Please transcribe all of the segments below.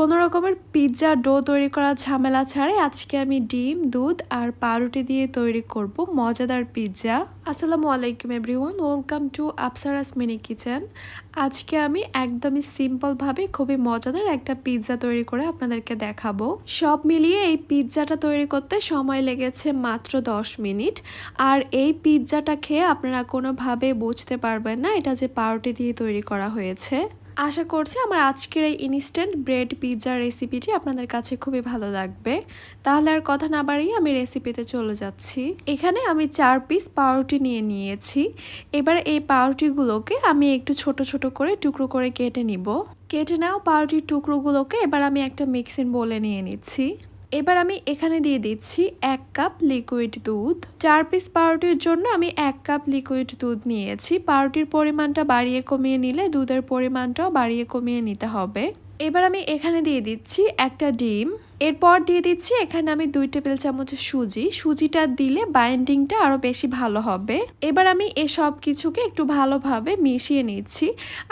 কোনো রকমের pizza do তৈরি করার ঝামেলা ছাড়াই আজকে আমি ডিম, দুধ আর পাউরুটি দিয়ে তৈরি করব মজাদার পিৎজা। আসসালামু আলাইকুম everyone, welcome to Apsara's mini kitchen. আজকে আমি একদমই সিম্পলভাবে খুবই মজাদার একটা পিৎজা তৈরি করে আপনাদেরকে দেখাবো। সব মিলিয়ে এই পিৎজাটা তৈরি করতে সময় লেগেছে মাত্র 10 মিনিট। আর এই পিৎজাটা খেয়ে আপনারা কোনোভাবে বুঝতে পারবেন না এটা যে পাউরুটি দিয়ে তৈরি করা হয়েছে। আশা করছি আমার আজকের এই ইনস্ট্যান্ট ব্রেড পিৎজা রেসিপিটি আপনাদের কাছে খুবই ভালো লাগবে। তাহলে আর কথা না বাড়িয়ে আমি রেসিপিতে চলে যাচ্ছি। এখানে আমি 4 পিস পাউরুটি নিয়েছি। এবার এই পাউরুটিগুলোকে আমি একটু ছোট ছোট করে টুকরো করে কেটে নিব। কেটে নেওয়া পাউরুটির টুকরোগুলোকে এবার আমি একটা মিক্সিং বোলে নিয়ে নিচ্ছি। এবার আমি এখানে দিয়ে দিচ্ছি 1 কাপ লিকুইড দুধ। 4 পিস পাউরুটির জন্য আমি 1 কাপ লিকুইড দুধ নিয়েছি। পাউরুটির পরিমাণটা বাড়িয়ে কমিয়ে নিলে দুধের পরিমাণটাও বাড়িয়ে কমিয়ে নিতে হবে। এবার আমি এখানে দিয়ে দিচ্ছি একটা ডিম। এরপর দিয়ে দিচ্ছি এখানে আমি 2 টেবিল চামচ সুজিটা দিলে বাইন্ডিংটা আরো বেশি ভালো হবে। এবার আমি এসব কিছুকে একটু ভালোভাবে মিশিয়ে নিচ্ছি।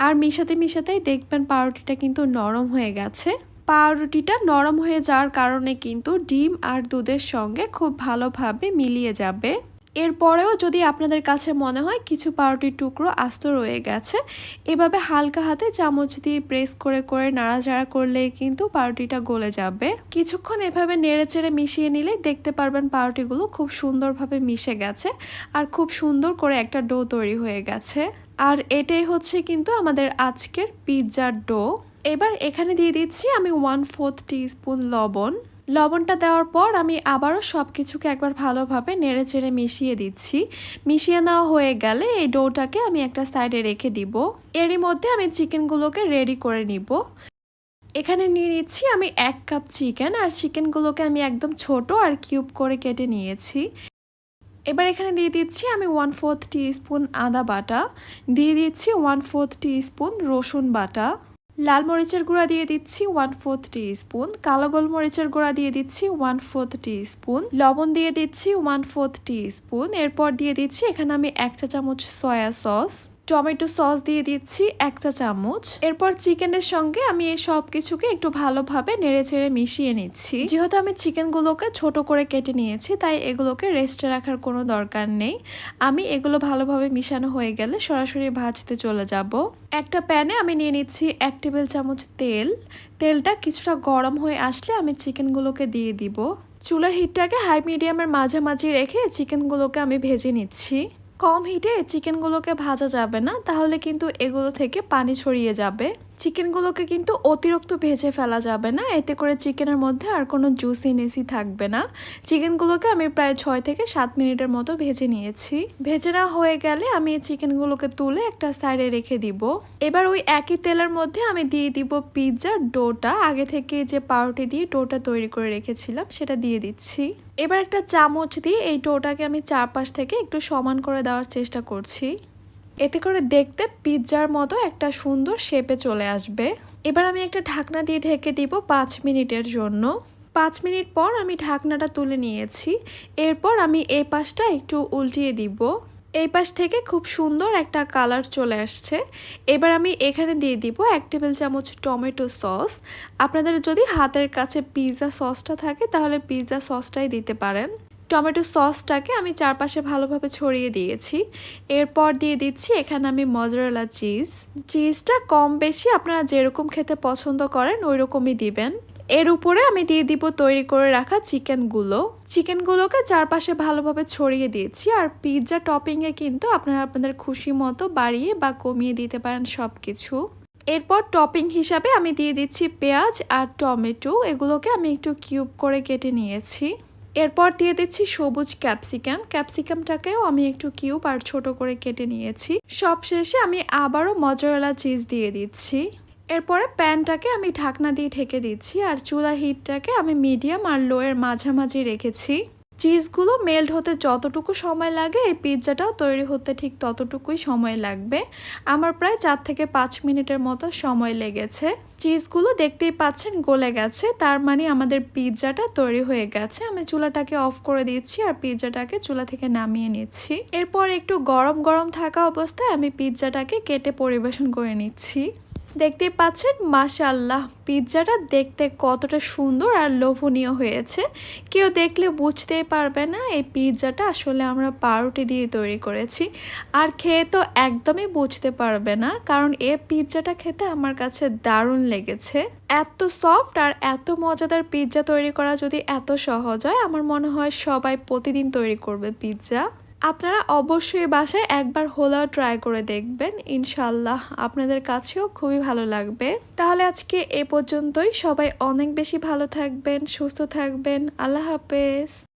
আর মিশাতেই দেখবেন পাউরুটিটা কিন্তু নরম হয়ে গেছে। পাউরুটিটা নরম হয়ে যাওয়ার কারণে কিন্তু ডিম আর দুধের সঙ্গে খুব ভালোভাবে মিলিয়ে যাবে। এরপরেও যদি আপনাদের কাছে মনে হয় কিছু পাউরুটির টুকরো আস্ত রয়ে গেছে, এভাবে হালকা হাতে চামচ দিয়ে প্রেস করে করে নাড়াচাড়া করলেই কিন্তু পাউরুটিটা গলে যাবে। কিছুক্ষণ এভাবে নেড়েচেড়ে মিশিয়ে নিলে দেখতে পারবেন পাউরুটিগুলো খুব সুন্দরভাবে মিশে গেছে আর খুব সুন্দর করে একটা ডো তৈরি হয়ে গেছে। আর এটাই হচ্ছে কিন্তু আমাদের আজকের পিৎজার ডো। এবার এখানে দিয়ে দিচ্ছি আমি 1/4 টিস্পুন লবণ। লবণটা দেওয়ার পর আমি আবারও সব কিছুকে একবার ভালোভাবে নেড়েচেড়ে মিশিয়ে দিচ্ছি। মিশিয়ে নেওয়া হয়ে গেলে এই ডোটাকে আমি একটা সাইডে রেখে দিব। এরই মধ্যে আমি চিকেনগুলোকে রেডি করে নিব। এখানে নিয়ে নিচ্ছি আমি 1 কাপ চিকেন। আর চিকেনগুলোকে আমি একদম ছোট আর কিউব করে কেটে নিয়েছি। এবার এখানে দিয়ে দিচ্ছি আমি 1/4 টিস্পুন আদা বাটা, দিয়ে দিচ্ছি 1/4 টিস্পুন রসুন বাটা, লাল মরিচের গুঁড়া দিয়ে দিচ্ছি 1/4 টিস্পুন, কালো গোলমরিচের গুঁড়া দিয়ে দিচ্ছি 1/4 টিস্পুন, লবণ দিয়ে দিচ্ছি 1/4 টিস্পুন। এরপর দিয়ে দিচ্ছি এখানে আমি 1 চা চামচ সয়া সস, টমেটো সস দিয়ে দিচ্ছি 1 চা চামচ। এরপর চিকেনের সঙ্গে আমি এই সব কিছুকে একটু ভালোভাবে নেড়েচেড়ে মিশিয়ে নিচ্ছি। যেহেতু আমি চিকেনগুলোকে ছোট করে কেটে নিয়েছি তাই এগুলোকে রেস্টে রাখার কোনো দরকার নেই। আমি এগুলো ভালোভাবে মিশানো হয়ে গেলে সরাসরি ভাজতে চলে যাব। একটা প্যানে আমি নিয়ে নিচ্ছি 1 টেবিল চামচ তেল। তেলটা কিছুটা গরম হয়ে আসলে আমি চিকেনগুলোকে দিয়ে দিব। চুলার হিটটাকে হাই মিডিয়ামের মাঝামাঝি রেখে চিকেনগুলোকে আমি ভেজে নিচ্ছি। কম হিটে চিকেনগুলোকে ভাজা যাবে না, তাহলে কিন্তু এগুলো থেকে পানি ছড়িয়ে যাবে। চিকেনগুলোকে কিন্তু অতিরিক্ত ভেজে ফেলা যাবে না, এতে করে চিকেনের মধ্যে আর কোনো জুসিনেসই থাকবে না। চিকেনগুলোকে আমি প্রায় 6 থেকে 7 মিনিটের মতো ভেজে নিয়েছি। ভেজে নেওয়া হয়ে গেলে আমি এই চিকেনগুলোকে তুলে একটা সাইডে রেখে দিব। এবার ওই একই তেলের মধ্যে আমি দিয়ে দিব পিৎজার ডোটা। আগে থেকে যে পাউরুটি দিয়ে ডোটা তৈরি করে রেখেছিলাম সেটা দিয়ে দিচ্ছি। এবার একটা চামচ দিয়ে এই ডোটাকে আমি চারপাশ থেকে একটু সমান করে দেওয়ার চেষ্টা করছি। এতে করে দেখতে পিৎজার মতো একটা সুন্দর শেপে চলে আসবে। এবার আমি একটা ঢাকনা দিয়ে ঢেকে দিব 5 মিনিটের জন্য। 5 মিনিট পর আমি ঢাকনাটা তুলে নিয়েছি। এরপর আমি এই পাশটা একটু উল্টিয়ে দিব। এই পাশ থেকে খুব সুন্দর একটা কালার চলে আসছে। এবার আমি এখানে দিয়ে দিব 1 টেবিল চামচ টমেটো সস। আপনাদের যদি হাতের কাছে পিৎজা সসটা থাকে তাহলে পিৎজা সসটাই দিতে পারেন। টমেটো সসটাকে আমি চারপাশে ভালোভাবে ছড়িয়ে দিয়েছি। এরপর দিয়ে দিচ্ছি এখানে আমি মজারেলা চিজটা কম বেশি আপনারা যেরকম খেতে পছন্দ করেন ওই রকমই দিবেন। এর উপরে আমি দিয়ে দিব তৈরি করে রাখা চিকেনগুলোকে চারপাশে ভালোভাবে ছড়িয়ে দিয়েছি। আর পিৎজা টপিংয়ে কিন্তু আপনারা আপনাদের খুশি মতো বাড়িয়ে বা কমিয়ে দিতে পারেন সব কিছু। এরপর টপিং হিসাবে আমি দিয়ে দিচ্ছি পেঁয়াজ আর টমেটো, এগুলোকে আমি একটু কিউব করে কেটে নিয়েছি। এরপর দিয়ে দিচ্ছি সবুজ ক্যাপসিকামটাকেও আমি একটু কিউব আর ছোট করে কেটে নিয়েছি। সবশেষে আমি আবারও মজারেলা চিজ দিয়ে দিচ্ছি। এরপরে প্যানটাকে আমি ঢাকনা দিয়ে ঢেকে দিচ্ছি। আর চুলার হিটটাকে আমি মিডিয়াম আর লো এর মাঝামাঝি রেখেছি। চিজগুলো মেল্ট হতে যতটুকু সময় লাগে এই পিৎজাটাও তৈরি হতে ঠিক ততটুকুই সময় লাগবে। আমার প্রায় 4 থেকে 5 মিনিটের মতো সময় লেগেছে। চিজগুলো দেখতেই পাচ্ছেন গলে গেছে, তার মানে আমাদের পিৎজাটা তৈরি হয়ে গেছে। আমি চুলাটাকে অফ করে দিচ্ছি আর পিৎজাটাকে চুলা থেকে নামিয়ে নিচ্ছি। এরপর একটু গরম গরম থাকা অবস্থায় আমি পিৎজাটাকে কেটে পরিবেশন করে নিচ্ছি। দেখতেই পাচ্ছেন মাশাআল্লাহ পিৎজাটা দেখতে কতটা সুন্দর আর লোভনীয় হয়েছে। কেউ দেখলে বুঝতেই পারবে না এই পিৎজাটা আসলে আমরা পাউরুটি দিয়ে তৈরি করেছি। আর খেয়ে তো একদমই বুঝতে পারবে না, কারণ এই পিৎজাটা খেতে আমার কাছে দারুণ লেগেছে। এত সফট আর এত মজাদার পিৎজা তৈরি করা যদি এত সহজ হয়, আমার মনে হয় সবাই প্রতিদিন তৈরি করবে পিৎজা। আপনারা অবশ্যই বাসায় একবার হলেও ট্রাই করে দেখবেন, ইনশাল্লাহ আপনাদের কাছেও খুবই ভালো লাগবে। তাহলে আজকে এ পর্যন্তই। সবাই অনেক বেশি ভালো থাকবেন, সুস্থ থাকবেন। আল্লাহ হাফেজ।